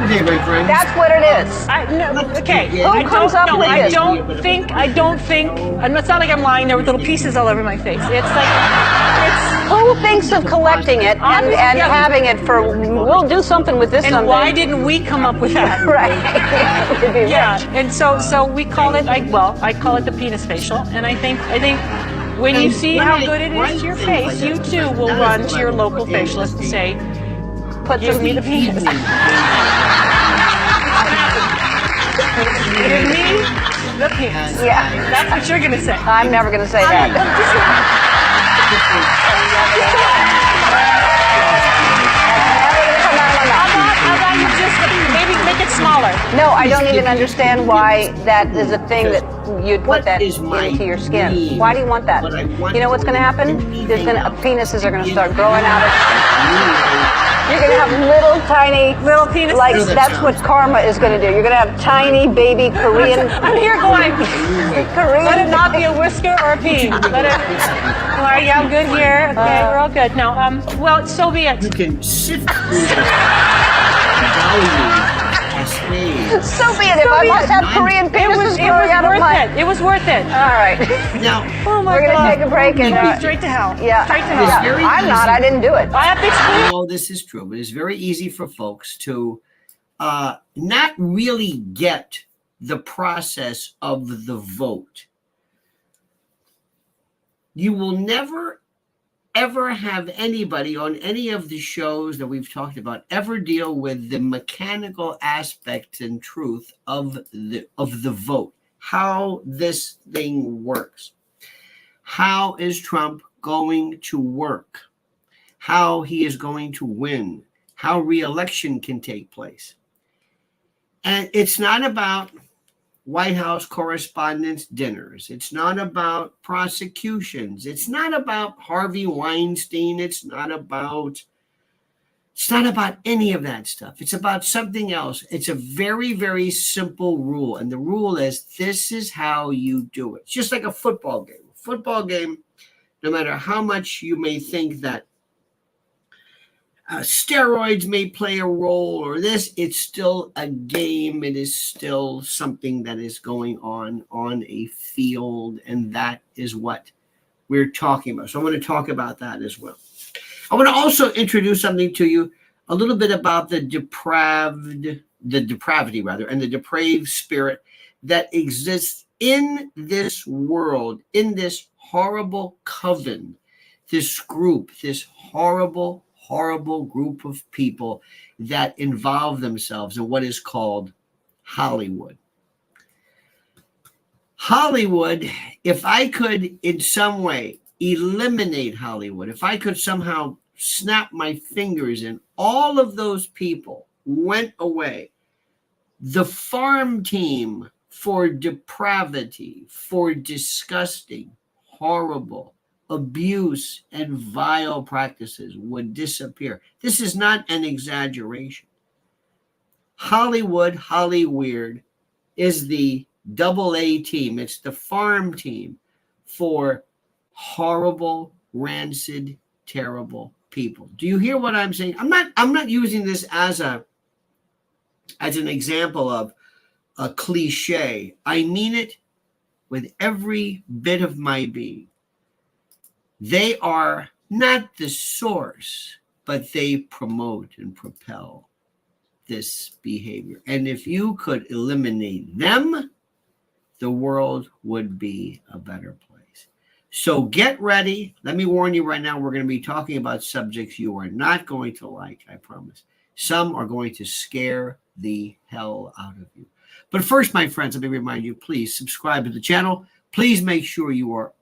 Okay, my friend. That's what it is. Okay. Who comes up with I this? don't think, and it's not like I'm lying there with little pieces all over my face. It's like, Who thinks of collecting it and having it for, we'll do something with this and someday. why didn't we come up with that? Right. Yeah, and so we call it, I call it the penis facial, and I think when you see how good it is to your face, you too will run to your local facialist and say, give me the penis. Give me the penis. Yeah. That's what you're going to say. I'm never going to say that. How about you just maybe make it smaller? No, I don't even understand why that is a thing that you'd put that into your skin. Why do you want that? You know what's going to happen? Penises are going to start growing out of. You're going to have little penises. Like, that's what karma is going to do. You're going to have tiny baby Korean. I'm here going, Korean. let it not be a whisker or a peen. Let it, all right, yeah, I'm good here. Okay, we're all good. Now, well, so be it. You can sift through the value. So be it. If I must have Korean penises growing out of my... It was worth it. All right. Now, we're going to take a break and... straight to hell. Yeah. Straight to hell. Yeah. I'm not. I didn't do it. I have to explain. I know this is true, but it's very easy for folks to not really get the process of the vote. You will never, ever have anybody on any of the shows that we've talked about ever deal with the mechanical aspects and truth of the vote, how this thing works. How is Trump going to work? How he is going to win? How re-election can take place? And it's not about White House correspondents' dinners. It's not about prosecutions. It's not about Harvey Weinstein. It's not about any of that stuff. It's about something else. It's a very, very simple rule. And the rule is, this is how you do it. It's just like a football game. Football game, no matter how much you may think that steroids may play a role or this, it's still a game. It is still something that is going on a field, and that is what we're talking about. So I want to talk about that as well. I want to also introduce something to you, a little bit about the depravity and the depraved spirit that exists in this world, in this horrible coven, this group, this horrible group of people that involve themselves in what is called Hollywood. Hollywood, if I could in some way eliminate Hollywood, if I could somehow snap my fingers and all of those people went away, the farm team for depravity, for disgusting, horrible, abuse and vile practices would disappear. This is not an exaggeration. Hollyweird is the AA team. It's the farm team for horrible, rancid, terrible people. Do you hear what I'm saying? I'm not using this as an example of a cliche. I mean it with every bit of my being. They are not the source, but they promote and propel this behavior. And if you could eliminate them, the world would be a better place. So get ready. Let me warn you right now, we're going to be talking about subjects you are not going to like, I promise. Some are going to scare the hell out of you. But first, my friends, let me remind you, please subscribe to the channel. Please make sure you are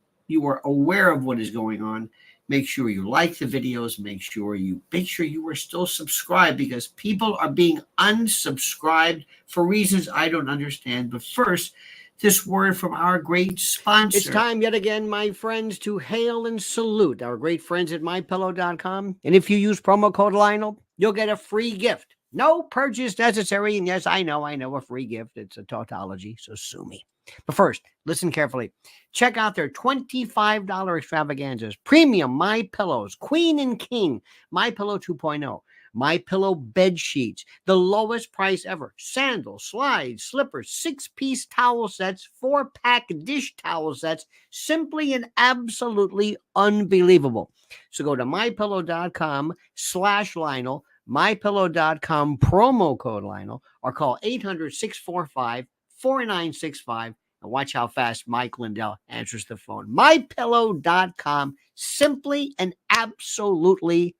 aware of what is going on. Make sure you like the videos. Make sure you are still subscribed, because people are being unsubscribed for reasons I don't understand. But first, this word from our great sponsor. It's time yet again, my friends, to hail and salute our great friends at mypillow.com. And if you use promo code Lionel, you'll get a free gift. No purchase necessary. And yes, I know a free gift. It's a tautology, so sue me. But first, listen carefully. Check out their $25 extravaganzas. Premium My Pillows, Queen and King, My Pillow 2.0, MyPillow bed sheets, the lowest price ever. Sandals, slides, slippers, 6-piece towel sets, 4-pack dish towel sets. Simply and absolutely unbelievable. So go to mypillow.com/Lionel, mypillow.com, promo code Lionel, or call 800-645-4965. And watch how fast Mike Lindell answers the phone. MyPillow.com, simply and absolutely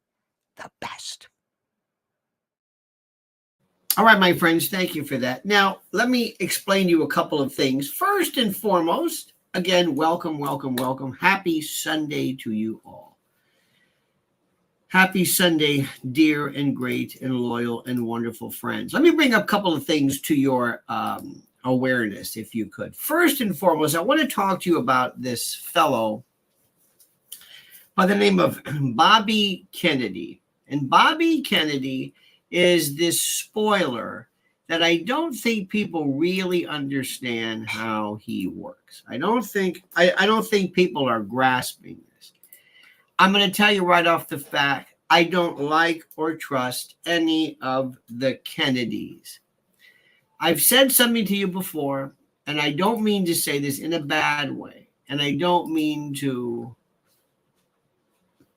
the best. All right, my friends, thank you for that. Now, let me explain to you a couple of things. First and foremost, again, welcome, welcome, welcome. Happy Sunday to you all. Happy Sunday, dear and great and loyal and wonderful friends. Let me bring up a couple of things to your awareness, if you could. First and foremost, I want to talk to you about this fellow by the name of Bobby Kennedy. And Bobby Kennedy is this spoiler that I don't think people really understand how he works. I don't think people are grasping this. I'm going to tell you right off the bat, I don't like or trust any of the Kennedys. I've said something to you before, and I don't mean to say this in a bad way, and I don't mean to,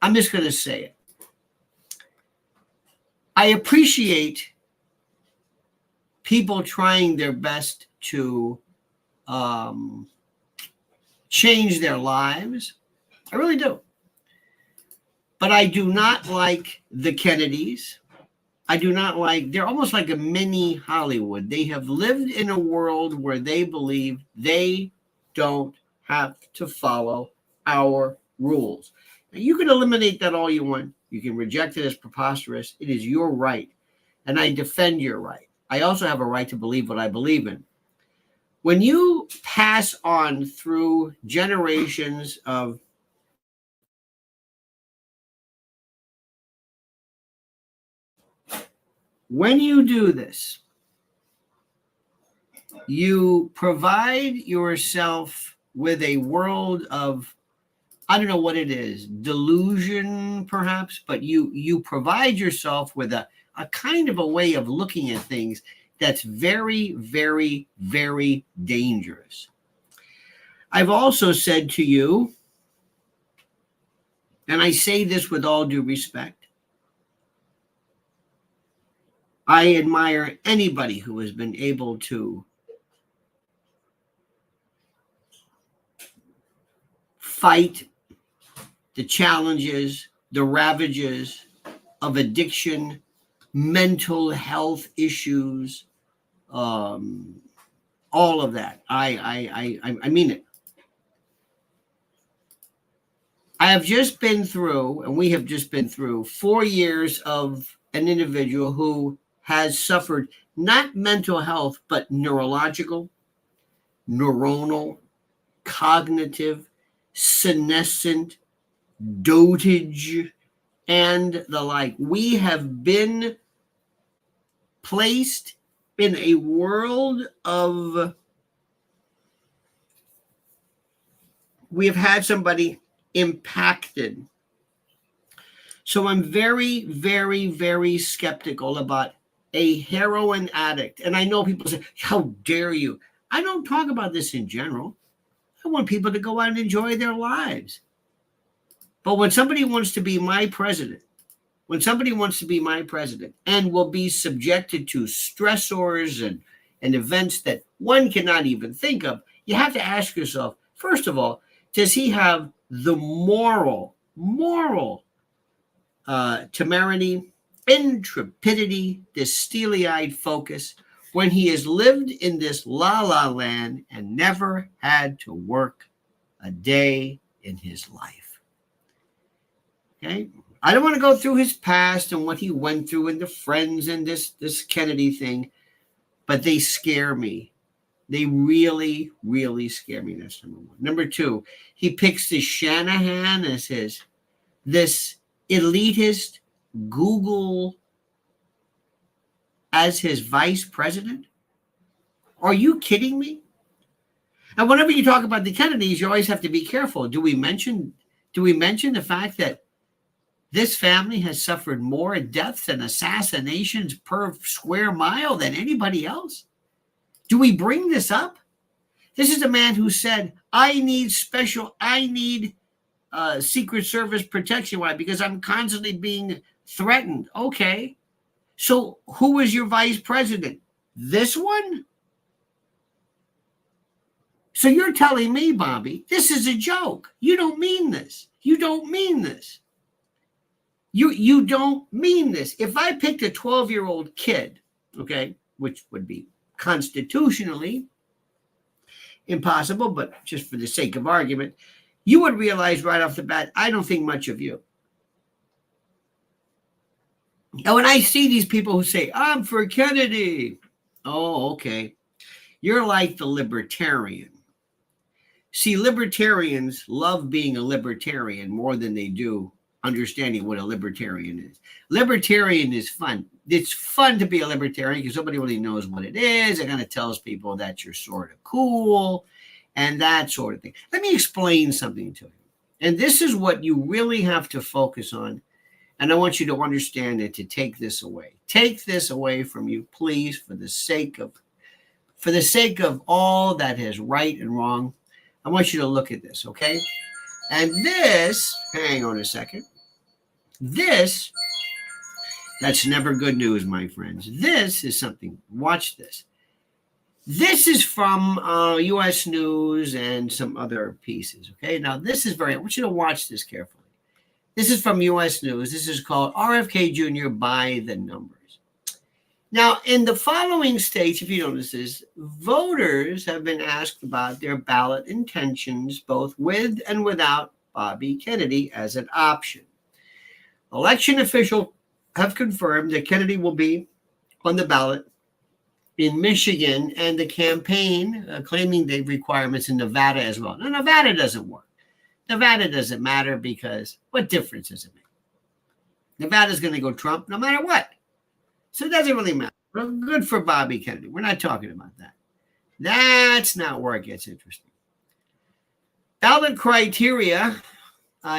I'm just going to say it. I appreciate people trying their best to change their lives. I really do. But I do not like the Kennedys. I do not like, they're almost like a mini Hollywood. They have lived in a world where they believe they don't have to follow our rules. Now, you can eliminate that all you want. You can reject it as preposterous. It is your right. And I defend your right. I also have a right to believe what I believe in. When you pass on through generations of when you do this, you provide yourself with a world of, I don't know what it is, delusion perhaps, but you provide yourself with a kind of a way of looking at things that's very, very, very dangerous. I've also said to you, and I say this with all due respect, I admire anybody who has been able to fight the challenges, the ravages of addiction, mental health issues, all of that. I mean it. I have just been through, and we have just been through 4 years of an individual who has suffered not mental health, but neurological, neuronal, cognitive, senescent, dotage, and the like. We have been placed in a world of, we have had somebody impacted. So I'm very, very, very skeptical about a heroin addict. And I know people say, how dare you? I don't talk about this in general. I want people to go out and enjoy their lives. But when somebody wants to be my president, and will be subjected to stressors and events that one cannot even think of, you have to ask yourself, first of all, does he have the moral temerity, intrepidity, this steely-eyed focus when he has lived in this la-la land and never had to work a day in his life? Okay? I don't want to go through his past and what he went through and the friends and this Kennedy thing, but they scare me. They really, really scare me. That's number one. Number two, he picks this Shanahan as this elitist Google as his vice president. Are you kidding me? And whenever you talk about the Kennedys, you always have to be careful. Do we mention the fact that This family has suffered more deaths and assassinations per square mile than anybody else. Do we bring this up? This is a man who said, I need Secret Service protection. Why? Because I'm constantly being threatened. Okay. So who is your vice president? This one? So you're telling me, Bobby, this is a joke. You don't mean this. You don't mean this. You don't mean this. If I picked a 12-year-old kid, okay, which would be constitutionally impossible, but just for the sake of argument, you would realize right off the bat, I don't think much of you. And when I see these people who say, I'm for Kennedy. Oh, okay. You're like the libertarian. See, libertarians love being a libertarian more than they do understanding what a libertarian is. Libertarian is fun. It's fun to be a libertarian because nobody really knows what it is. It kind of tells people that you're sort of cool and that sort of thing. Let me explain something to you. And this is what you really have to focus on. And I want you to understand it, to take this away. Take this away from you, please, for the sake of all that is right and wrong. I want you to look at this, okay? And this, hang on a second. This, that's never good news, my friends. This is something, watch this. This is from U.S. News and some other pieces, okay? Now, this is I want you to watch this carefully. This is from U.S. News. This is called RFK Jr. by the numbers. Now, in the following states, if you notice this, voters have been asked about their ballot intentions, both with and without Bobby Kennedy as an option. Election officials have confirmed that Kennedy will be on the ballot in Michigan, and the campaign claiming the requirements in Nevada as well. Now, Nevada doesn't work. Nevada doesn't matter because what difference does it make? Nevada's going to go Trump no matter what. So it doesn't really matter. Well, good for Bobby Kennedy. We're not talking about that. That's not where it gets interesting. Ballot criteria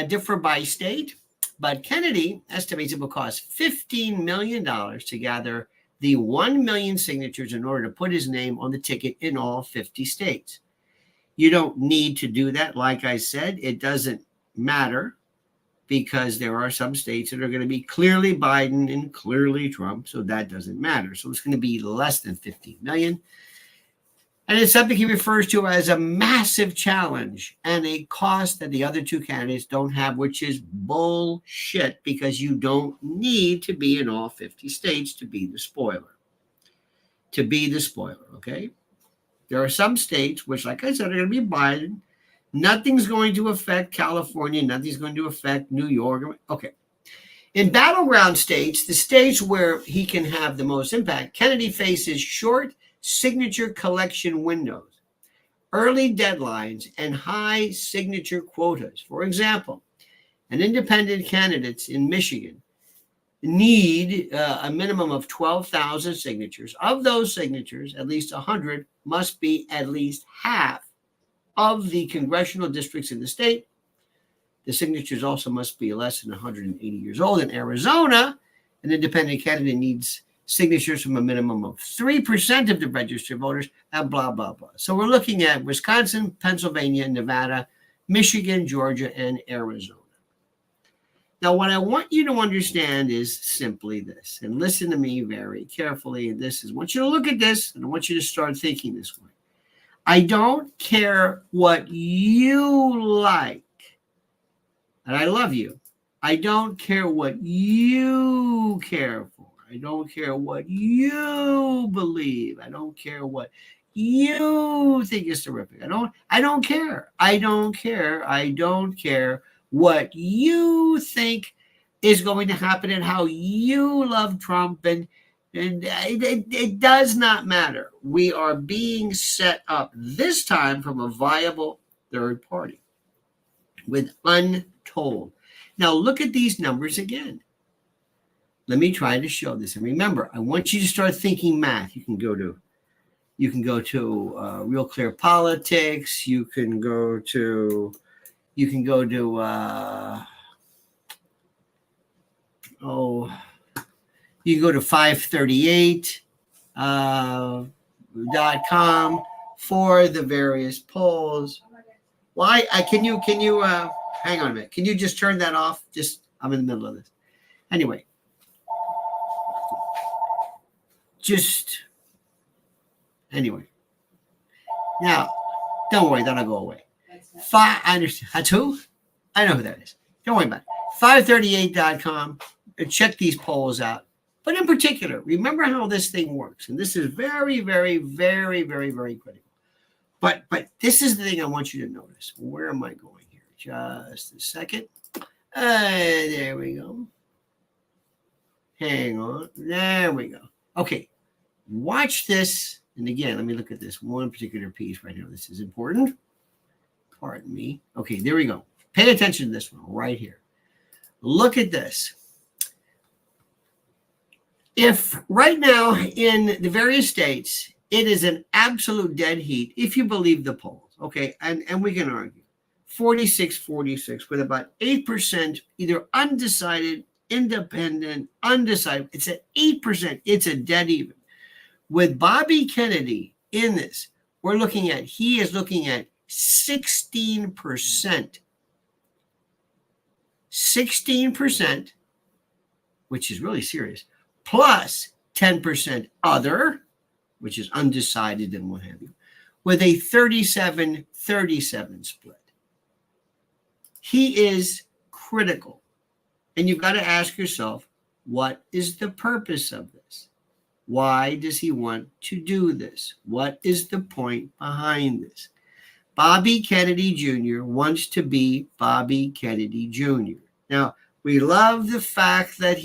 differ by state, but Kennedy estimates it will cost $15 million to gather the 1 million signatures in order to put his name on the ticket in all 50 states. You don't need to do that. Like I said, it doesn't matter because there are some states that are going to be clearly Biden and clearly Trump, so that doesn't matter. So it's going to be less than 15 million. And it's something he refers to as a massive challenge and a cost that the other two candidates don't have, which is bullshit because you don't need to be in all 50 states to be the spoiler. To be the spoiler, okay? There are some states which, like I said, are going to be Biden. Nothing's going to affect California. Nothing's going to affect New York. Okay. In battleground states, the states where he can have the most impact, Kennedy faces short signature collection windows, early deadlines, and high signature quotas. For example, an independent candidates in Michigan need a minimum of 12,000 signatures. Of those signatures, at least 100 must be at least half of the congressional districts in the state. The signatures also must be less than 180 years old. In Arizona, an independent candidate needs signatures from a minimum of 3% of the registered voters, and blah, blah, blah. So we're looking at Wisconsin, Pennsylvania, Nevada, Michigan, Georgia, and Arizona. Now, what I want you to understand is simply this, and listen to me very carefully. This is, I want you to look at this, and I want you to start thinking this way. I don't care what you like, and I love you. I don't care what you care for. I don't care what you believe. I don't care what you think is terrific. I don't care. I don't care. I don't care what you think is going to happen and how you love Trump, and it does not matter. We are being set up this time from a viable third party with untold. Now look at these numbers again. Let me try to show this. And remember, I want you to start thinking math. You can go to Real Clear Politics. You can go to you can go to 538.com for the various polls. Why? Can you hang on a minute? Can you just turn that off? I'm in the middle of this. Anyway, now, don't worry, that'll go away. I understand. That's who? I know who that is. Don't worry about it. 538.com. Check these polls out. But in particular, remember how this thing works. And this is very, very, very, very, very critical. But this is the thing I want you to notice. Where am I going here? Just a second. There we go. Hang on. There we go. Okay. Watch this. And again, let me look at this one particular piece right here. This is important. Pardon me. Okay, there we go. Pay attention to this one right here. Look at this. If right now in the various states, it is an absolute dead heat, if you believe the polls, okay, and we can argue, 46-46 with about 8% either undecided, independent, undecided. It's at 8%. It's a dead even. With Bobby Kennedy in this, he is looking at 16%. 16%, which is really serious, plus 10% other, which is undecided and what have you, with a 37-37 split. He is critical. And you've got to ask yourself, what is the purpose of this? Why does he want to do this? What is the point behind this? Bobby Kennedy Jr. wants to be Bobby Kennedy Jr. Now, we love the fact that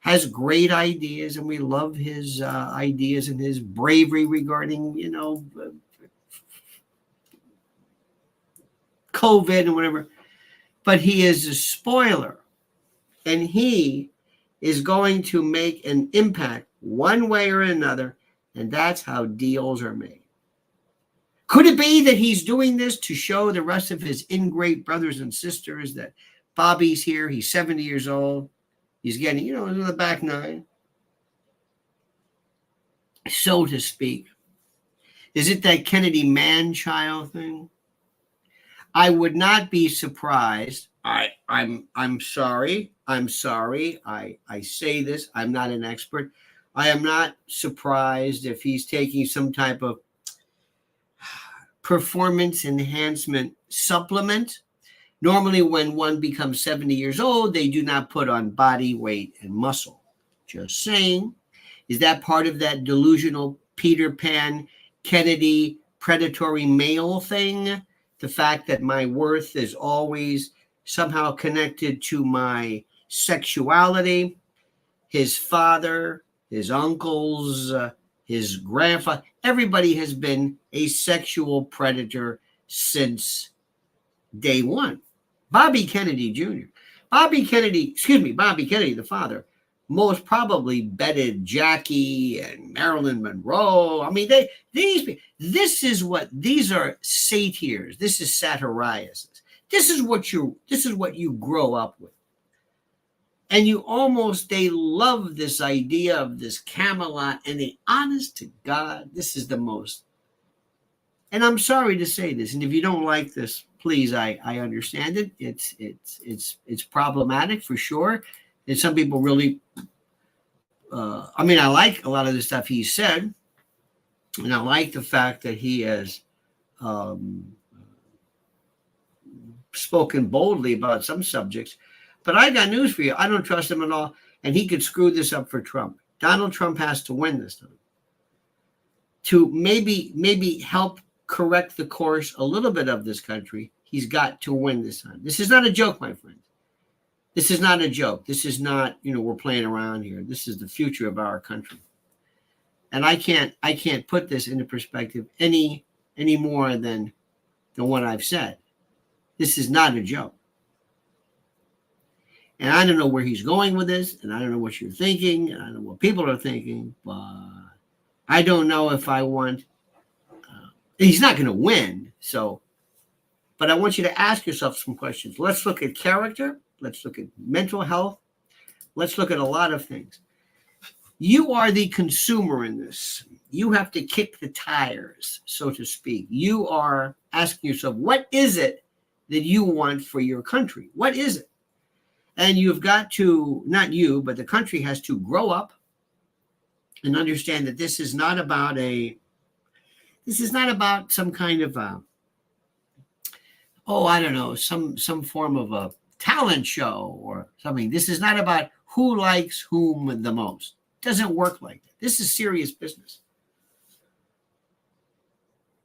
has great ideas, and we love his ideas and his bravery regarding, COVID and whatever. But he is a spoiler, and he is going to make an impact one way or another, and that's how deals are made. Could it be that he's doing this to show the rest of his ingrate brothers and sisters that Bobby's here, he's 70 years old, he's getting, into the back nine, so to speak? Is it that Kennedy man-child thing? I would not be surprised. I'm sorry. I say this. I'm not an expert. I am not surprised if he's taking some type of performance enhancement supplement. Normally, when one becomes 70 years old, they do not put on body weight and muscle. Just saying. Is that part of that delusional Peter Pan, Kennedy, predatory male thing? The fact that my worth is always somehow connected to my sexuality. His father, his uncles, his grandfather, everybody has been a sexual predator since day one. Bobby Kennedy Jr. Bobby Kennedy, the father, most probably bedded Jackie and Marilyn Monroe. I mean, these are satyrs. This is satirias. This is what you grow up with. And they love this idea of this Camelot, and honest to God, this is the most. And I'm sorry to say this, and if you don't like this, please, I understand it. It's problematic for sure. And some people really, I like a lot of the stuff he said, and I like the fact that he has spoken boldly about some subjects. But I got news for you. I don't trust him at all, and he could screw this up for Trump. Donald Trump has to win this time to maybe help correct the course a little bit of this country. He's got to win this time. This is not a joke, my friend. This is not a joke. This is not, we're playing around here. This is the future of our country. And I can't put this into perspective any more than what I've said. This is not a joke. And I don't know where he's going with this, and I don't know what you're thinking, and I don't know what people are thinking, but I don't know if I want. He's not going to win, but I want you to ask yourself some questions. Let's look at character. Let's look at mental health. Let's look at a lot of things. You are the consumer in this. You have to kick the tires, so to speak. You are asking yourself, what is it that you want for your country? What is it? And you've got to, not you, but the country has to grow up and understand that this is not about some kind of I don't know, some form of a talent show or something. This is not about who likes whom the most. It doesn't work like that. This is serious business.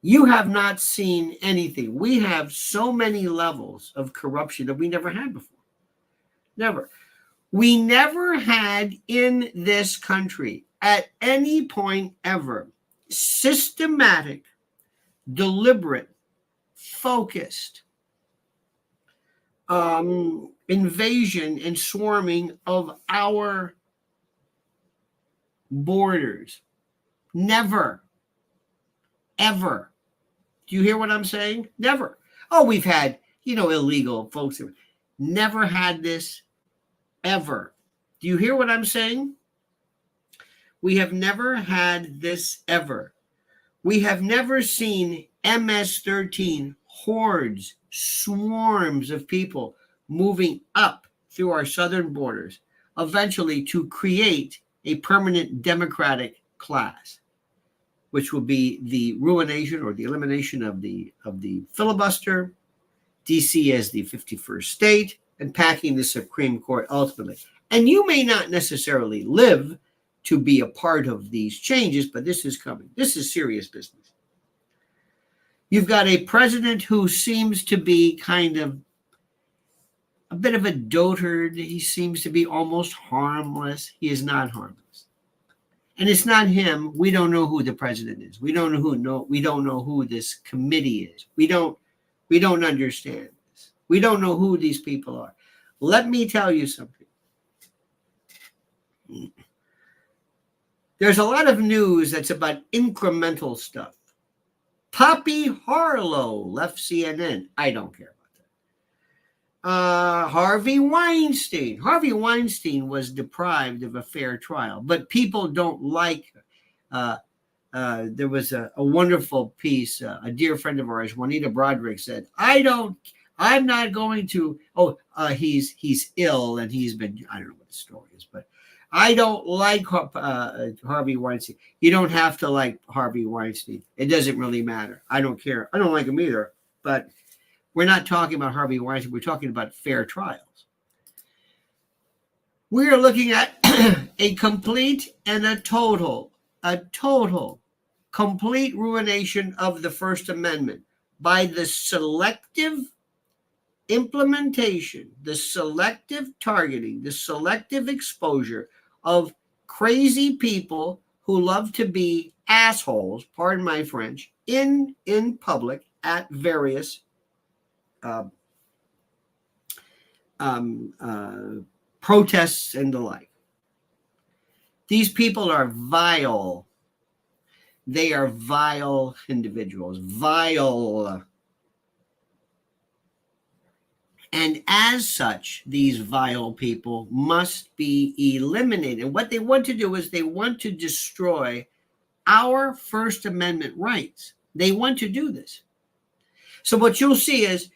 You have not seen anything. We have so many levels of corruption that we never had before. Never. We never had in this country at any point ever systematic, deliberate, focused invasion and swarming of our borders. Never. Ever. Do you hear what I'm saying? Never. Oh, we've had, illegal folks. Never had this ever. Do you hear what I'm saying? We have never had this ever. We have never seen MS-13 hordes, swarms of people moving up through our southern borders, eventually to create a permanent democratic class, which will be the ruination or the elimination of the filibuster, DC as the 51st state, and packing the Supreme Court ultimately. And you may not necessarily live to be a part of these changes, but this is coming. This is serious business. You've got a president who seems to be kind of a bit of a dotard. He seems to be almost harmless. He is not harmless. And it's not him. We don't know who the president is. We don't know who this committee is. We don't understand this. We don't know who these people are. Let me tell you something. There's a lot of news that's about incremental stuff. Poppy Harlow left CNN. I don't care about that. Harvey Weinstein. Harvey Weinstein was deprived of a fair trial, but people don't like. There was a wonderful piece. A dear friend of ours, Juanita Broderick, said, I'm not going to. He's ill and he's been. I don't know what the story is, but I don't like Harvey Weinstein. You don't have to like Harvey Weinstein. It doesn't really matter. I don't care. I don't like him either. But we're not talking about Harvey Weinstein. We're talking about fair trials. We are looking at a complete and a total, complete ruination of the First Amendment by the selective implementation, the selective targeting, the selective exposure of crazy people who love to be assholes, pardon my French, in public at various protests and the like. These people are vile. They are vile individuals, vile. And as such, these vile people must be eliminated. What they want to do is they want to destroy our First Amendment rights. They want to do this. So what you'll see is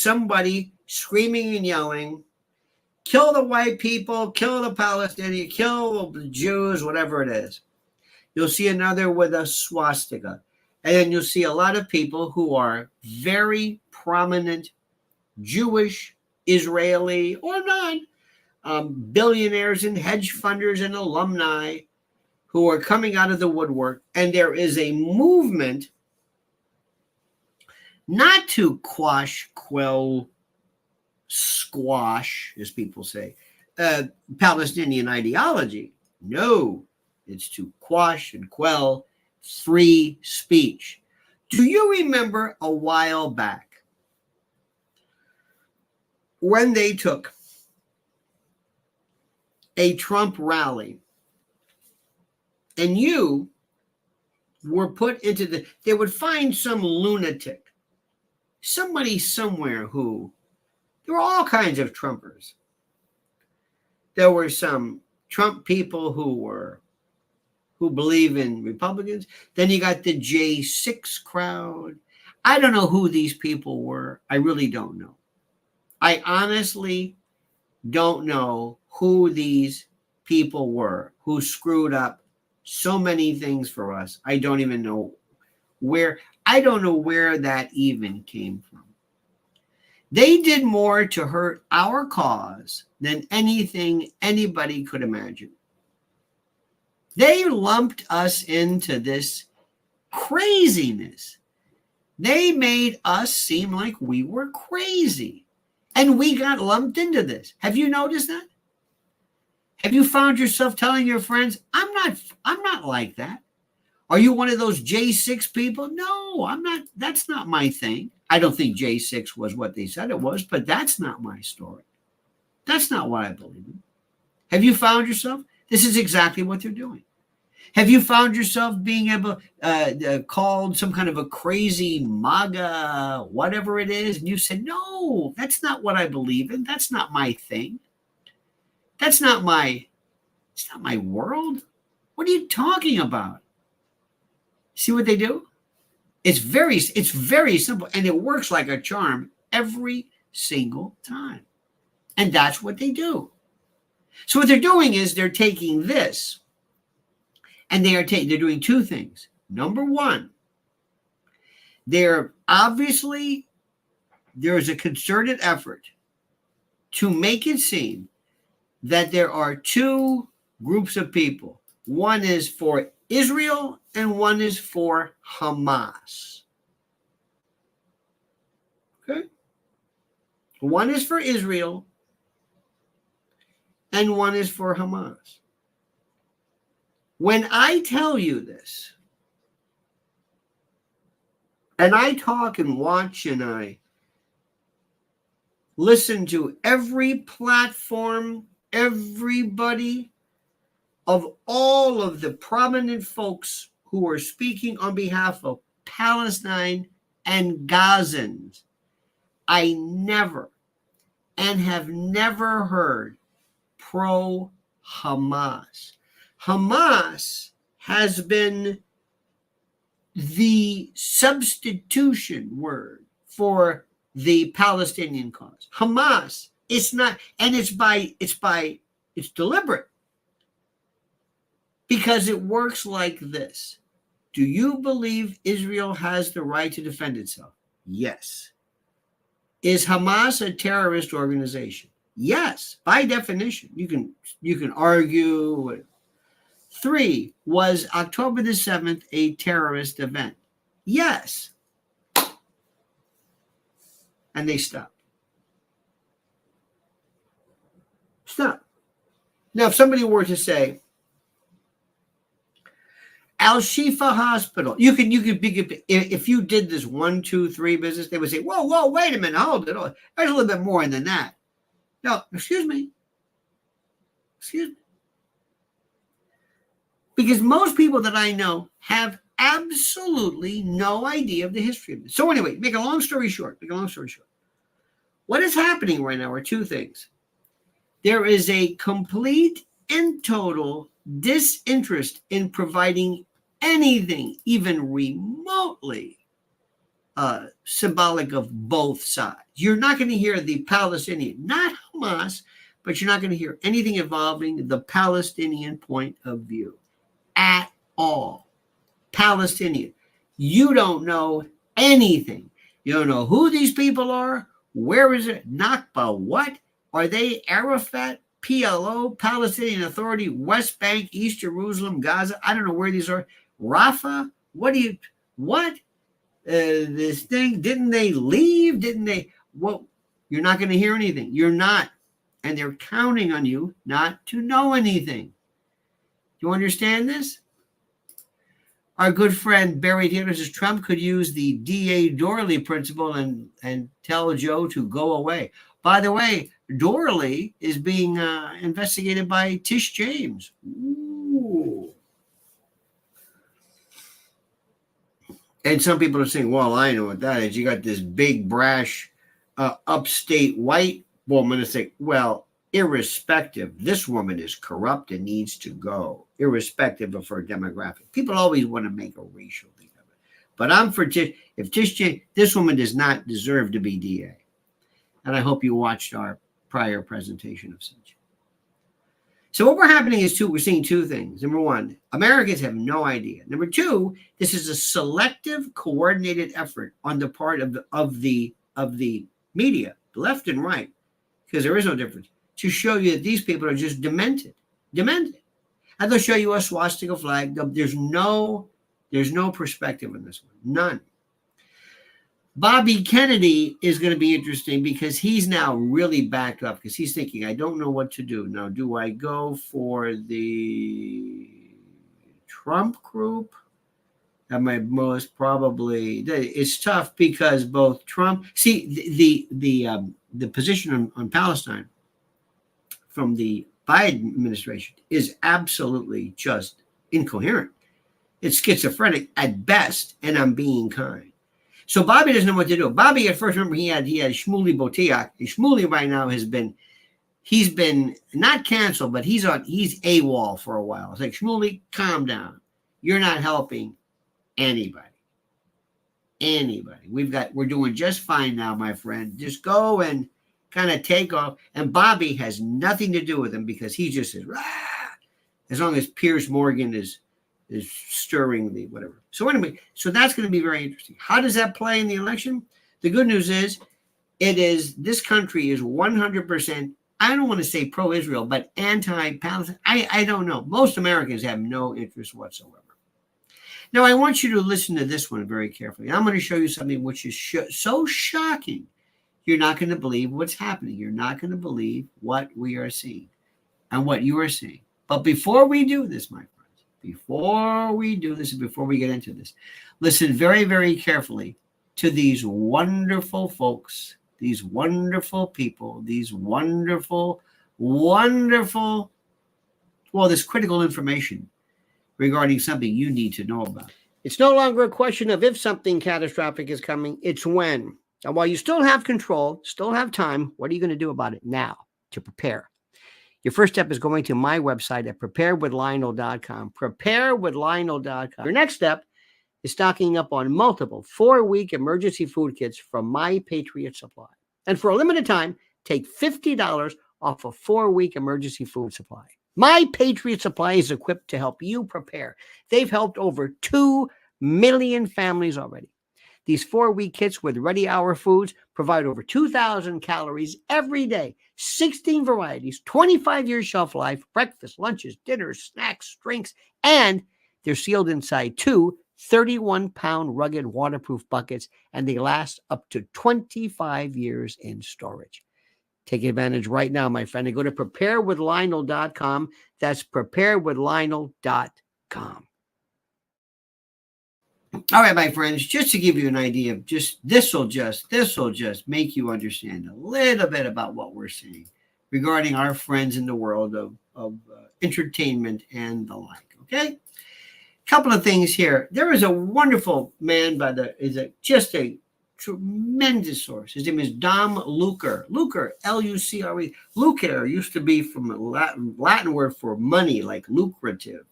somebody screaming and yelling, kill the white people, kill the Palestinians, kill the Jews, whatever it is. You'll see another with a swastika. And then you'll see a lot of people who are very prominent Jewish, Israeli, or not, billionaires and hedge funders and alumni who are coming out of the woodwork. And there is a movement not to quash, quell, squash, as people say, Palestinian ideology. No, it's to quash and quell free speech. Do you remember a while back when they took a Trump rally and you were put into they would find some lunatic, somebody somewhere who, there were all kinds of Trumpers. There were some Trump people who believe in Republicans. Then you got the J6 crowd. I don't know who these people were. I really don't know. I honestly don't know who these people were who screwed up so many things for us. I don't even know where that even came from. They did more to hurt our cause than anything anybody could imagine. They lumped us into this craziness. They made us seem like we were crazy. And we got lumped into this. Have you noticed that? Have you found yourself telling your friends, I'm not like that? Are you one of those J6 people? No, I'm not. That's not my thing. I don't think J6 was what they said it was, but that's not my story. That's not what I believe in. Have you found yourself? This is exactly what they're doing. Have you found yourself being able called some kind of a crazy MAGA, whatever it is, and you said, no, that's not what I believe in. That's not my thing. It's not my world. What are you talking about? See what they do? It's very simple, and it works like a charm every single time. And that's what they do. So what they're doing is they're taking this, and they're doing two things. Number one, there's a concerted effort to make it seem that there are two groups of people. One is for Israel and one is for Hamas. Okay? One is for Israel and one is for Hamas. When I tell you this, and I talk and watch and I listen to every platform, everybody, of all of the prominent folks who are speaking on behalf of Palestine and Gazans, I never and have never heard pro-Hamas. Hamas has been the substitution word for the Palestinian cause. Hamas, it's not, and it's deliberate. Because it works like this. Do you believe Israel has the right to defend itself? Yes. Is Hamas a terrorist organization? Yes, by definition. You can argue. 3, was October the 7th a terrorist event? Yes. And they stopped. Stop. Now, if somebody were to say, Al-Shifa Hospital. You could if you did this 1, 2, 3 business, they would say, whoa, wait a minute, hold it. There's a little bit more than that. No, excuse me. Because most people that I know have absolutely no idea of the history of this. So anyway, make a long story short. What is happening right now are two things. There is a complete and total disinterest in providing anything even remotely symbolic of both sides. You're not going to hear the Palestinian, not Hamas, but you're not going to hear anything involving the Palestinian point of view at all. Palestinian. You don't know anything. You don't know who these people are. Where is it? Nakba. What? Are they Arafat? PLO, Palestinian Authority, West Bank, East Jerusalem, Gaza. I don't know where these are. Rafah. What? This thing, didn't they leave? Well, you're not going to hear anything. You're not. And they're counting on you not to know anything. Do you understand this? Our good friend Barry Taylor says Trump could use the D.A. Dorley principle and tell Joe to go away. By the way, Dorley is being investigated by Tish James. Ooh. And some people are saying, well, I know what that is. You got this big, brash, upstate white woman to say, well, irrespective. This woman is corrupt and needs to go, irrespective of her demographic. People always want to make a racial thing of it. But I'm for if this woman does not deserve to be DA. And I hope you watched our prior presentation of such. So what we're happening is we're seeing two things. Number one, Americans have no idea. Number two, this is a selective, coordinated effort on the part of the media, left and right, because there is no difference, to show you that these people are just demented. And they'll show you a swastika flag. There's no perspective in this one, none. Bobby Kennedy is going to be interesting because he's now really backed up because he's thinking, I don't know what to do. Now, do I go for the Trump group? Am I most probably? It's tough because both Trump, the position on Palestine from the Biden administration is absolutely just incoherent. It's schizophrenic at best, and I'm being kind. So Bobby doesn't know what to do. Bobby at first, remember, he had Shmuley Boteach. Shmuley right now he's been not canceled, but he's AWOL for a while. It's like, Shmuley, calm down. You're not helping anybody. We're doing just fine now, my friend. Just go and kind of take off. And Bobby has nothing to do with him because he just says, rah, as long as Piers Morgan is stirring the whatever. So anyway, so that's going to be very interesting. How does that play in the election? The good news is this country is 100%, I don't want to say pro-Israel, but anti-Palestine. I don't know. Most Americans have no interest whatsoever. Now, I want you to listen to this one very carefully. I'm going to show you something which is so shocking. You're not going to believe what's happening. You're not going to believe what we are seeing and what you are seeing. But before we do this, my friends, before we get into this, listen very, very carefully to these wonderful folks, these wonderful people, these wonderful, this critical information regarding something you need to know about. It's no longer a question of if something catastrophic is coming, it's when. And while you still have control, still have time, what are you going to do about it now to prepare? Your first step is going to my website at preparedwithlionel.com, preparedwithlionel.com. Your next step is stocking up on multiple 4-week emergency food kits from My Patriot Supply. And for a limited time, take $50 off a 4-week emergency food supply. My Patriot Supply is equipped to help you prepare. They've helped over 2 million families already. These 4-week kits with ready hour foods provide over 2,000 calories every day, 16 varieties, 25 years shelf life, breakfast, lunches, dinners, snacks, drinks, and they're sealed inside 2 31-pound rugged waterproof buckets, and they last up to 25 years in storage. Take advantage right now, my friend, and go to preparedwithlionel.com. That's preparedwithlionel.com. All right, my friends, just to give you an idea of this will just make you understand a little bit about what we're seeing regarding our friends in the world of entertainment and the like. Okay, a couple of things here. There is a wonderful man just a tremendous source. His name is Dom Lucre. Lucre, L-U-C-R-E. Lucre used to be from a Latin word for money, like lucrative.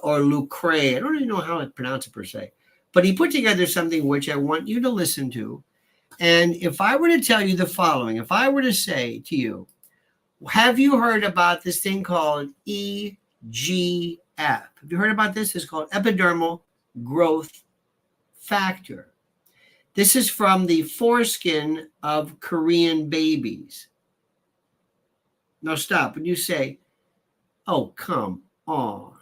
Or lucre. I don't even know how to pronounce it per se. But he put together something which I want you to listen to. And if I were to tell you the following, if I were to say to you, have you heard about this thing called EGF? Have you heard about this? It's called epidermal growth factor. This is from the foreskin of Korean babies. Now stop. When you say, oh, come on.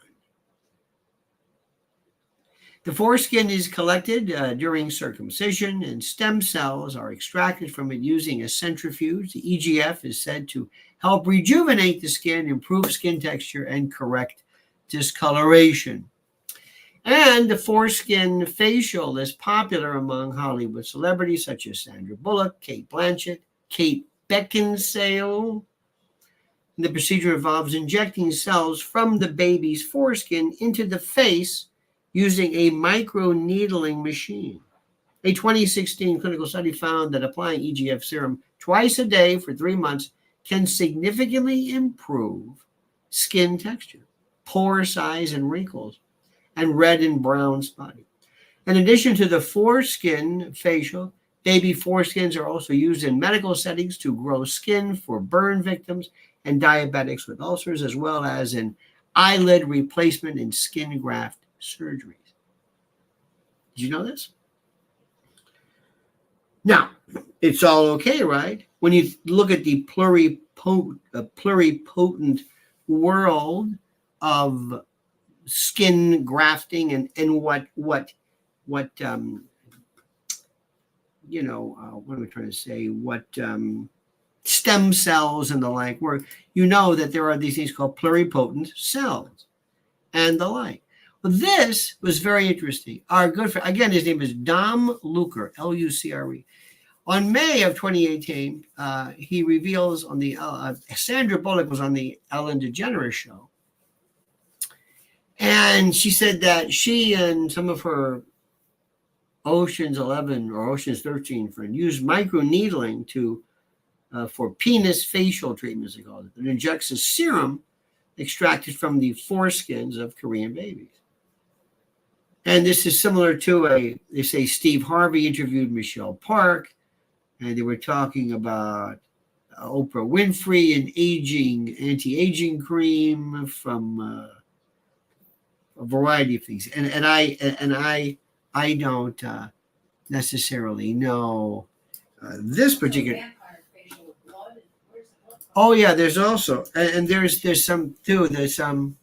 The foreskin is collected during circumcision, and stem cells are extracted from it using a centrifuge. The EGF is said to help rejuvenate the skin, improve skin texture, and correct discoloration. And the foreskin facial is popular among Hollywood celebrities such as Sandra Bullock, Kate Blanchett, Kate Beckinsale. The procedure involves injecting cells from the baby's foreskin into the face using a microneedling machine. A 2016 clinical study found that applying EGF serum twice a day for 3 months can significantly improve skin texture, pore size and wrinkles, and red and brown spotting. In addition to the foreskin facial, baby foreskins are also used in medical settings to grow skin for burn victims and diabetics with ulcers, as well as in eyelid replacement and skin graft surgeries. Did you know this? Now, it's all okay, right? When you look at the pluripotent world of skin grafting and what what am I trying to say? What stem cells and the like, where you know that there are these things called pluripotent cells and the like. Well, this was very interesting. Our good friend, again, his name is Dom Lucre, Lucre. On May of 2018, he reveals on the Sandra Bullock was on the Ellen DeGeneres show, and she said that she and some of her Ocean's 11 or Ocean's 13 friend used microneedling for penis facial treatments, they call it. It injects a serum extracted from the foreskins of Korean babies. And this is similar to they say Steve Harvey interviewed Michelle Park, and they were talking about Oprah Winfrey and anti-aging cream from a variety of things. And I don't necessarily know this particular. Oh yeah, there's also and there's some too. There's some.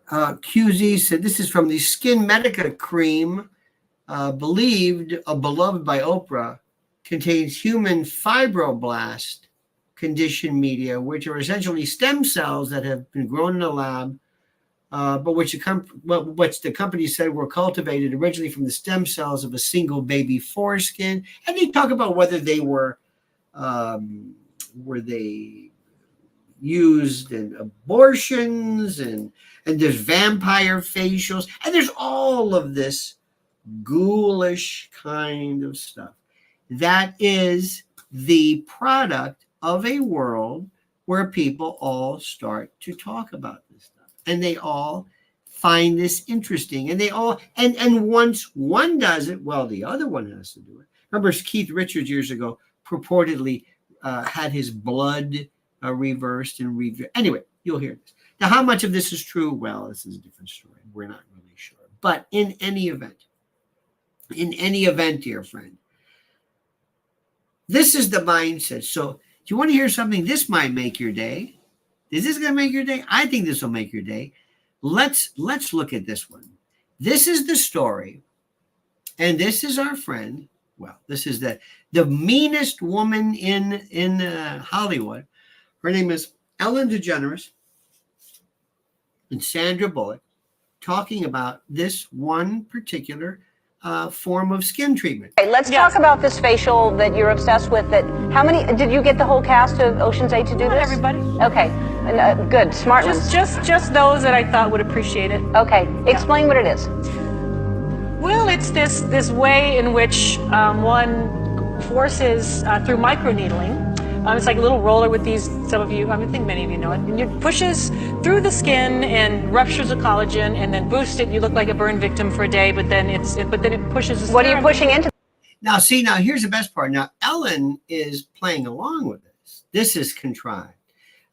QZ said this is from the Skin Medica cream, beloved by Oprah, contains human fibroblast condition media, which are essentially stem cells that have been grown in a lab, but which the company said were cultivated originally from the stem cells of a single baby foreskin. And they talk about whether they were they used in abortions and there's vampire facials and there's all of this ghoulish kind of stuff that is the product of a world where people all start to talk about this stuff and they all find this interesting and they all and once one does it, well, the other one has to do it. Remember Keith Richards years ago purportedly had his blood reversed and anyway, you'll hear this. Now, how much of this is true? Well, this is a different story. We're not really sure. But in any event, dear friend, this is the mindset. So, do you want to hear something? This might make your day. Is this going to make your day? I think this will make your day. Let's look at this one. This is the story, and this is our friend. Well, this is the meanest woman in Hollywood. Her name is Ellen DeGeneres and Sandra Bullock talking about this one particular form of skin treatment. Okay, let's talk about this facial that you're obsessed with. How many did you get the whole cast of Ocean's 8 to do this? Everybody. Okay, good, smart ones. Just those that I thought would appreciate it. Okay, explain what it is. Well, it's this way in which one forces through microneedling. It's like a little roller with these, some of you, I think many of you know it, and it pushes through the skin and ruptures the collagen and then boosts it. You look like a burn victim for a day, but then it pushes the What are you pushing into? Now, here's the best part. Now, Ellen is playing along with this. This is contrived.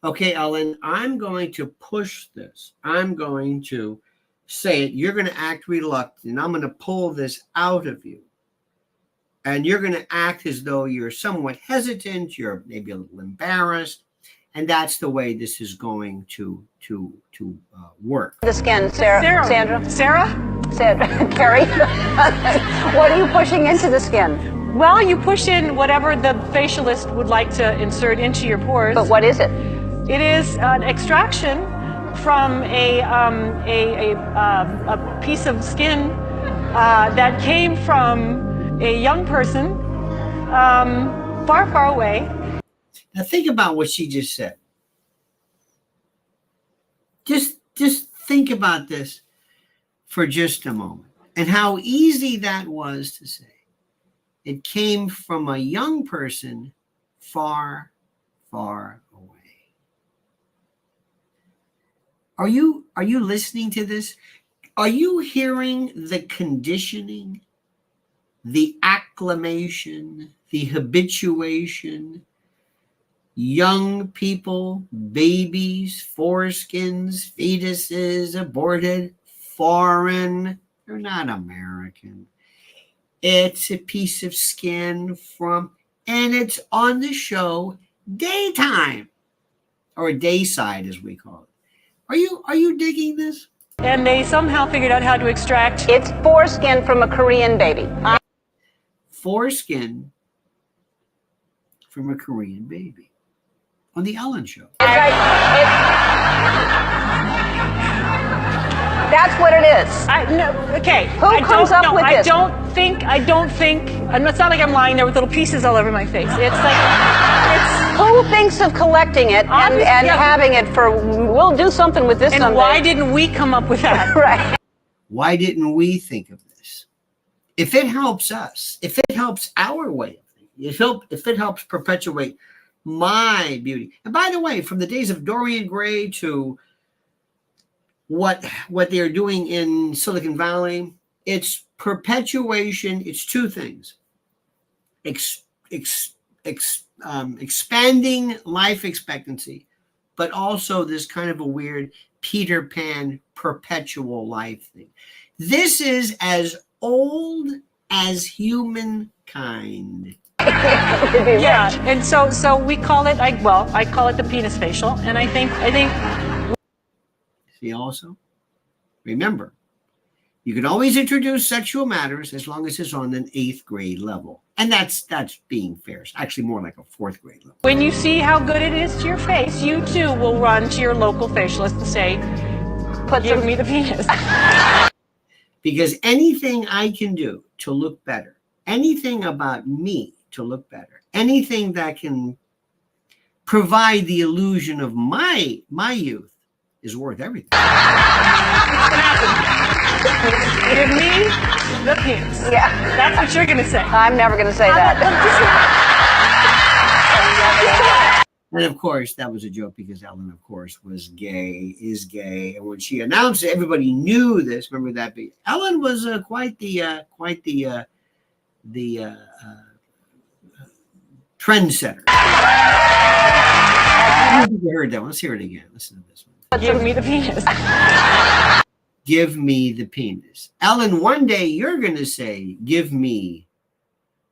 Okay, Ellen, I'm going to push this. I'm going to say it. You're going to act reluctant. I'm going to pull this out of you. And you're going to act as though you're somewhat hesitant, you're maybe a little embarrassed, and that's the way this is going to work. The skin, Sandra. Carrie, what are you pushing into the skin? Well, you push in whatever the facialist would like to insert into your pores. But what is it? It is an extraction from a piece of skin that came from a young person far, far away. Now think about what she just said. Just think about this for just a moment and how easy that was to say. It came from a young person far, far away. Are you listening to this? Are you hearing the conditioning, the acclamation, the habituation? Young people, babies, foreskins, fetuses, aborted, foreign. They're not American. It's a piece of skin from, and it's on the show Daytime, or Dayside as we call it. Are you digging this? And they somehow figured out how to extract. It's foreskin from a Korean baby. Foreskin from a Korean baby. On the Ellen Show. That's what it is. Okay. Who comes up with this? I don't think, and it's not like I'm lying there with little pieces all over my face. It's like, who thinks of collecting it and having it for, we'll do something with this someday. And why didn't we come up with that? Right. Why didn't we think of this? If it helps us, if it helps our way of thinking, if it helps perpetuate my beauty. And by the way, from the days of Dorian Gray to what they are doing in Silicon Valley, it's perpetuation. It's two things: expanding life expectancy, but also this kind of a weird Peter Pan perpetual life thing. This is as old as humankind. Yeah, and so we call it, I call it the penis facial, and I think. See, also, remember, you can always introduce sexual matters as long as it's on an 8th grade level, and that's being fair. It's actually more like a 4th grade level. When you see how good it is to your face, you too will run to your local facialist and say, "Give me the penis." Because anything I can do to look better, anything about me to look better, anything that can provide the illusion of my youth is worth everything. Give me the penis. Yeah. That's what you're going to say. I'm never going to say that. And of course, that was a joke because Ellen, of course, is gay. And when she announced it, everybody knew this. Remember that? Ellen was quite the trendsetter. You heard that one. Let's hear it again. Listen to this one. Give me the penis. Give me the penis. Ellen, one day you're going to say, give me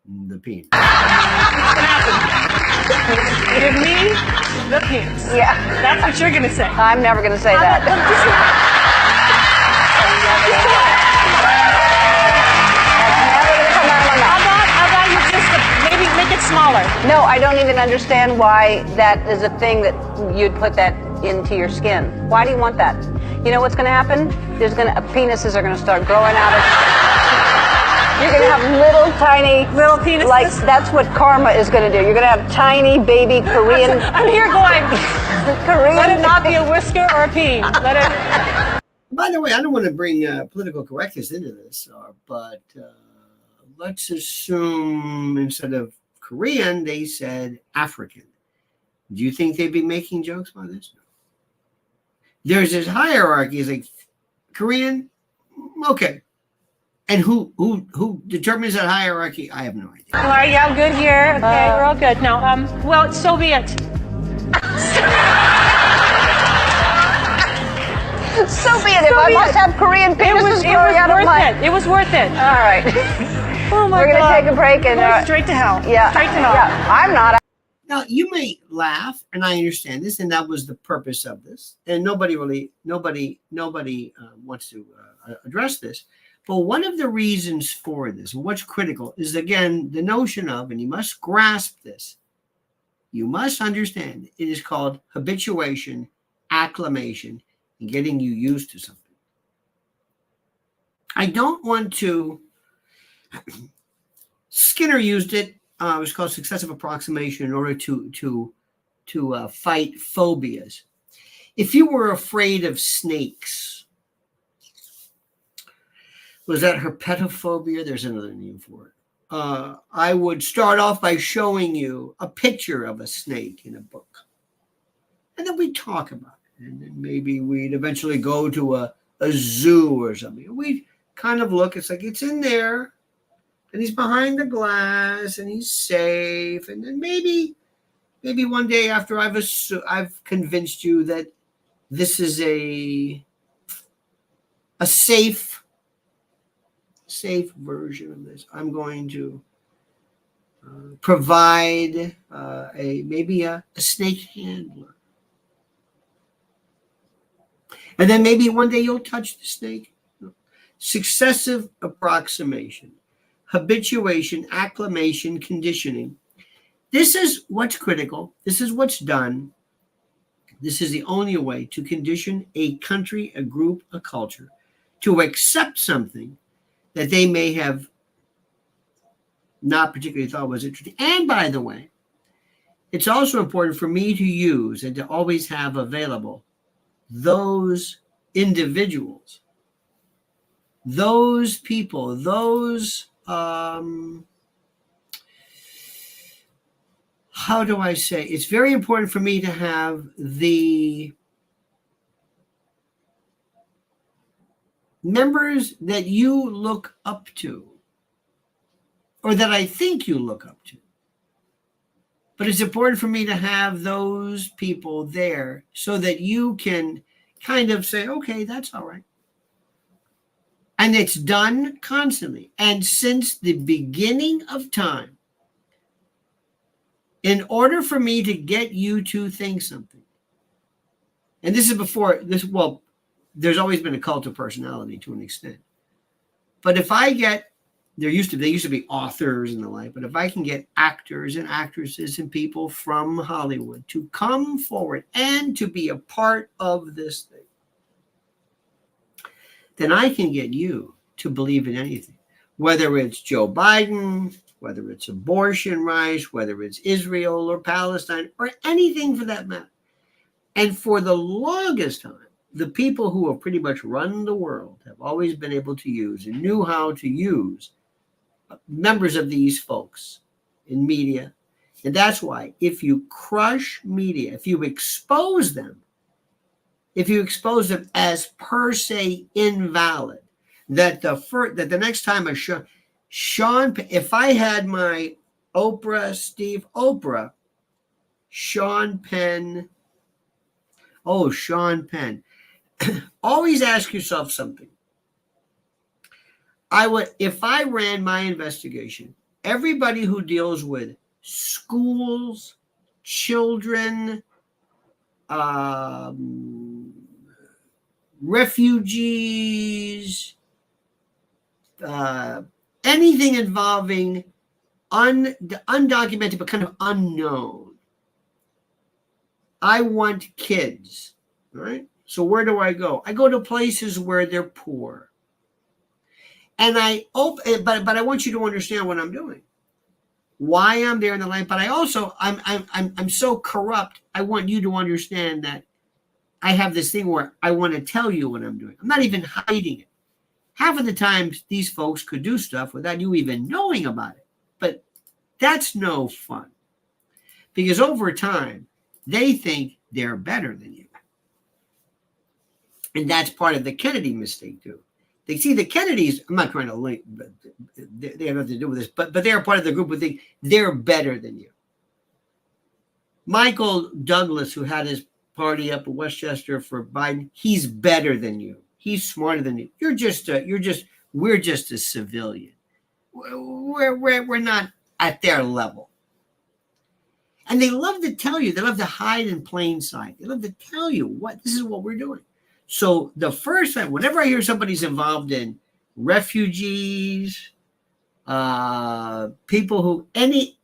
the penis. Give me the penis. Yeah. That's what you're going to say. I'm never going to say that. How about you just maybe make it smaller? No, I don't even understand why that is a thing that you'd put that into your skin. Why do you want that? You know what's going to happen? Penises are going to start growing out of. You're going to have little penises. Like that's what karma is going to do. You're going to have tiny baby Korean. I'm here going. Korean. Let it not be a whisker or a peen. Let it. By the way, I don't want to bring political correctness into this, but let's assume instead of Korean, they said African. Do you think they'd be making jokes about this? No. There's this hierarchy. It's like Korean, okay. And who determines that hierarchy? I have no idea. All right, yeah, I'm good here. Okay, we're all good. Now, well, so be it. So be it. If I must have Korean penises growing out of my... It was worth it. All right. Oh my God. We're going to take a break and... straight to hell. Yeah. Straight to hell. Yeah, I'm not. Now, you may laugh, and I understand this, and that was the purpose of this. And nobody wants to address this. But one of the reasons for this, and what's critical, is, again, the notion of, and you must grasp this, you must understand, it is called habituation, acclimation, and getting you used to something. I don't want to... Skinner used it. It was called successive approximation in order to fight phobias. If you were afraid of snakes, was that herpetophobia? There's another name for it. I would start off by showing you a picture of a snake in a book. And then we'd talk about it. And then maybe we'd eventually go to a zoo or something. We'd kind of look, it's like it's in there, and he's behind the glass, and he's safe. And then maybe one day after I've convinced you that this is a safe version of this, I'm going to provide maybe a snake handler. And then maybe one day you'll touch the snake. Successive approximation, habituation, acclimation, conditioning. This is what's critical. This is what's done. This is the only way to condition a country, a group, a culture to accept something that they may have not particularly thought was interesting. And by the way, it's also important for me to use and to always have available those individuals, those people, those, how do I say? It's very important for me to have the members that you look up to, or that I think you look up to. But it's important for me to have those people there so that you can kind of say, okay, that's all right. And it's done constantly. And since the beginning of time, in order for me to get you to think something, and this is before this, well, there's always been a cult of personality to an extent. But if I get, they used to be authors and the like, but if I can get actors and actresses and people from Hollywood to come forward and to be a part of this thing, then I can get you to believe in anything, whether it's Joe Biden, whether it's abortion rights, whether it's Israel or Palestine, or anything for that matter. And for the longest time, the people who have pretty much run the world have always been able to use and knew how to use members of these folks in media. And that's why if you crush media, if you expose them as per se invalid, that the next time Sean, if I had my Oprah, Sean Penn, always ask yourself something. If I ran my investigation, everybody who deals with schools, children, refugees, anything involving undocumented but kind of unknown. I want kids, right? So where do I go? I go to places where they're poor. And but I want you to understand what I'm doing, why I'm there in the light. But I also, I'm so corrupt. I want you to understand that I have this thing where I want to tell you what I'm doing. I'm not even hiding it. Half of the times these folks could do stuff without you even knowing about it. But that's no fun, because over time, they think they're better than you. And that's part of the Kennedy mistake too. They see the Kennedys, I'm not trying to link, but they have nothing to do with this, but they're part of the group who think they're better than you. Michael Douglas, who had his party up in Westchester for Biden, he's better than you. He's smarter than you. We're just a civilian. We're not at their level. And they love to tell you, they love to hide in plain sight. They love to tell you this is what we're doing. So the first time, whenever I hear somebody's involved in refugees, people who any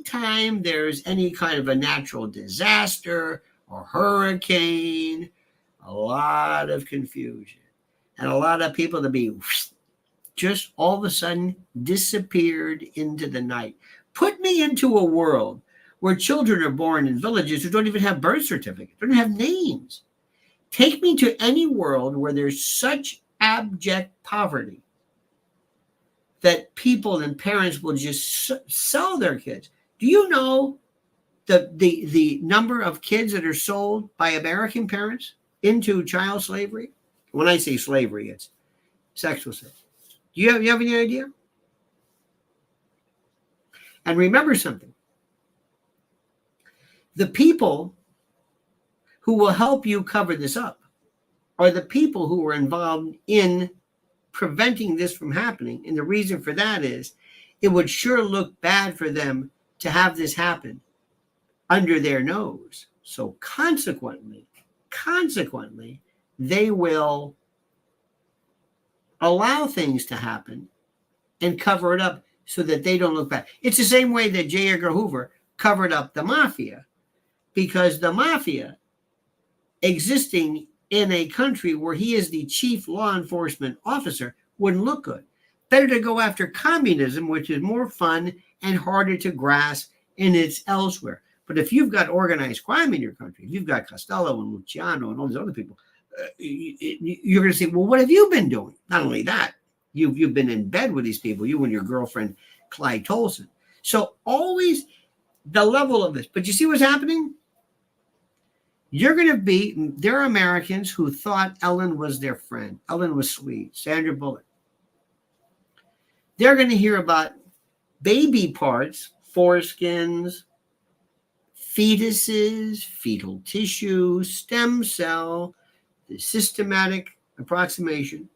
time there's any kind of a natural disaster or hurricane, a lot of confusion and a lot of people to be just all of a sudden disappeared into the night. Put me into a world where children are born in villages who don't even have birth certificates, don't have names. Take me to any world where there's such abject poverty that people and parents will just sell their kids. Do you know the number of kids that are sold by American parents into child slavery? When I say slavery, it's sexual slavery. Do you have any idea? And remember something. The people who will help you cover this up are the people who are involved in preventing this from happening. And the reason for that is it would sure look bad for them to have this happen under their nose. So consequently, they will allow things to happen and cover it up so that they don't look bad. It's the same way that J. Edgar Hoover covered up the mafia, because the mafia existing in a country where he is the chief law enforcement officer wouldn't look good. Better to go after communism, which is more fun and harder to grasp, and it's elsewhere. But if you've got organized crime in your country, if you've got Costello and Luciano and all these other people, you're going to say, well, what have you been doing? Not only that, you've been in bed with these people, you and your girlfriend, Clyde Tolson. So always the level of this. But you see what's happening? There are Americans who thought Ellen was their friend. Ellen was sweet. Sandra Bullock. They're going to hear about baby parts, foreskins, fetuses, fetal tissue, stem cell, the systematic approximation,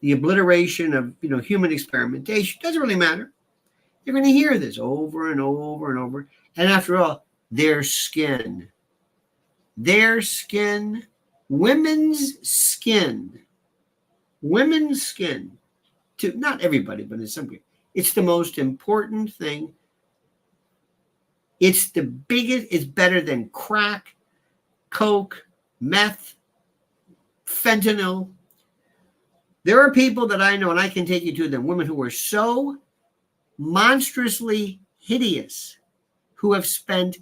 the obliteration of human experimentation. Doesn't really matter. You're going to hear this over and over and over. And after all, their skin, women's skin, to not everybody, but in some way, it's the most important thing. It's the biggest, it's better than crack, coke, meth, fentanyl. There are people that I know, and I can take you to them, women who are so monstrously hideous, who have spent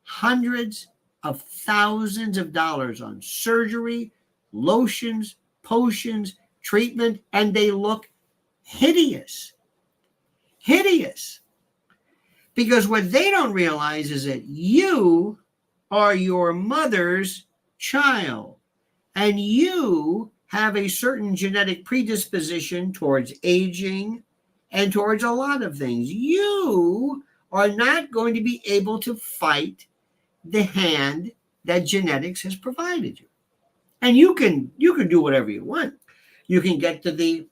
hundreds of thousands of dollars on surgery, lotions, potions, treatment, and they look hideous. Hideous. Because what they don't realize is that you are your mother's child, and you have a certain genetic predisposition towards aging and towards a lot of things. You are not going to be able to fight the hand that genetics has provided you. And you can do whatever you want. You can get to the,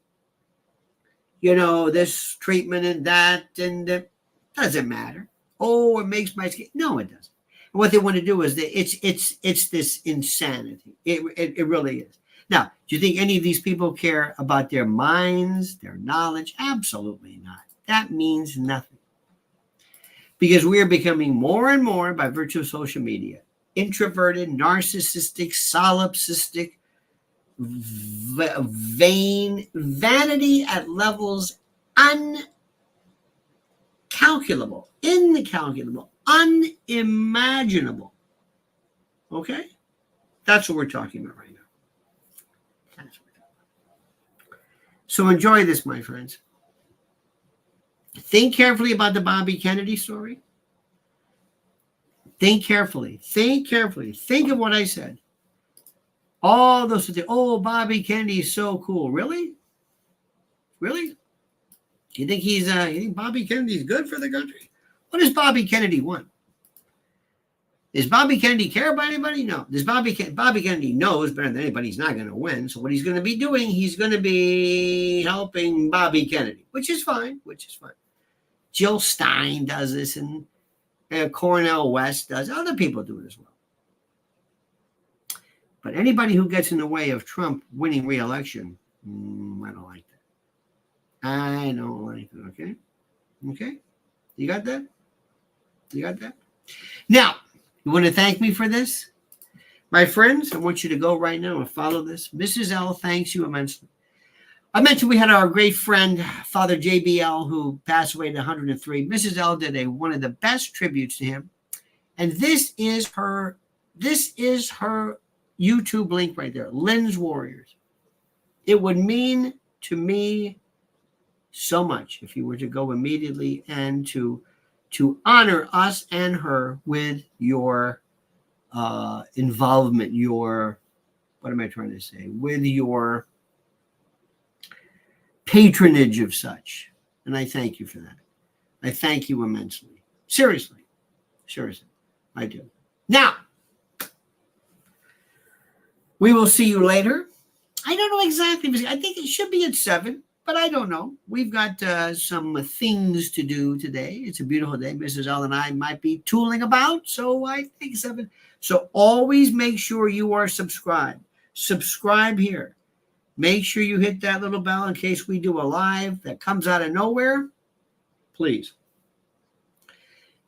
this treatment and that, and it doesn't matter. Oh, it makes my skin. No, it doesn't. And what they want to do is it's this insanity. It really is. Now, do you think any of these people care about their minds, their knowledge? Absolutely not. That means nothing. Because we are becoming more and more, by virtue of social media, introverted, narcissistic, solipsistic, vain, vanity at levels uncalculable, incalculable, unimaginable. Okay? That's what we're talking about right now. So enjoy this, my friends. Think carefully about the Bobby Kennedy story. Think carefully. Think carefully. Think of what I said. All those things. Oh, Bobby Kennedy is so cool. Really? Really? You think you think Bobby Kennedy is good for the country? What does Bobby Kennedy want? Does Bobby Kennedy care about anybody? No. Does Bobby Kennedy knows better than anybody he's not going to win. So what he's going to be doing, he's going to be helping Bobby Kennedy, which is fine. Jill Stein does this, and Cornel West does. Other people do it as well. But anybody who gets in the way of Trump winning re-election, I don't like that. I don't like it, okay? Okay? You got that? Now, you want to thank me for this? My friends, I want you to go right now and follow this. Mrs. L thanks you immensely. I mentioned we had our great friend, Father JBL, who passed away at 103. Mrs. L did one of the best tributes to him. And this is her YouTube link right there, Lynn's Warriors. It would mean to me so much if you were to go immediately and to honor us and her with your involvement, your, what am I trying to say? With your patronage of such. And I thank you for that. I thank you immensely. Seriously, I do. Now, we will see you later. I don't know exactly. I think it should be at 7, but I don't know. We've got some things to do today. It's a beautiful day. Mrs. L and I might be tooling about, so I think 7. So always make sure you are subscribed. Subscribe here. Make sure you hit that little bell in case we do a live that comes out of nowhere. Please.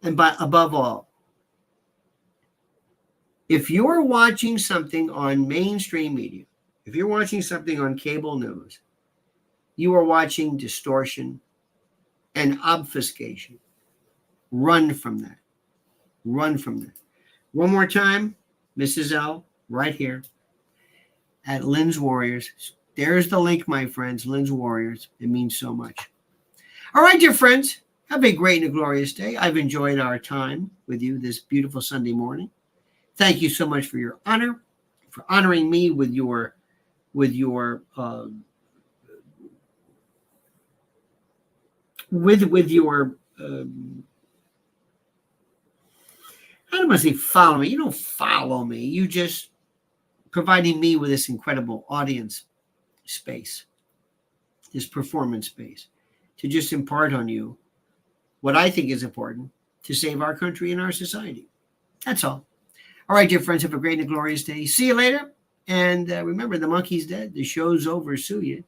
And above all, if you're watching something on mainstream media, if you're watching something on cable news, you are watching distortion and obfuscation. Run from that. Run from that. One more time, Mrs. L, right here at Lynn's Warriors. There's the link, my friends, Lynn's Warriors. It means so much. All right, dear friends, have a great and a glorious day. I've enjoyed our time with you this beautiful Sunday morning. Thank you so much for your honor, for honoring me with your how do I say follow me? You don't follow me. You just providing me with this incredible audience space, this performance space, to just impart on you what I think is important to save our country and our society. That's all. All right, dear friends, have a great and glorious day. See you later. And remember, the monkey's dead. The show's over. Sue you.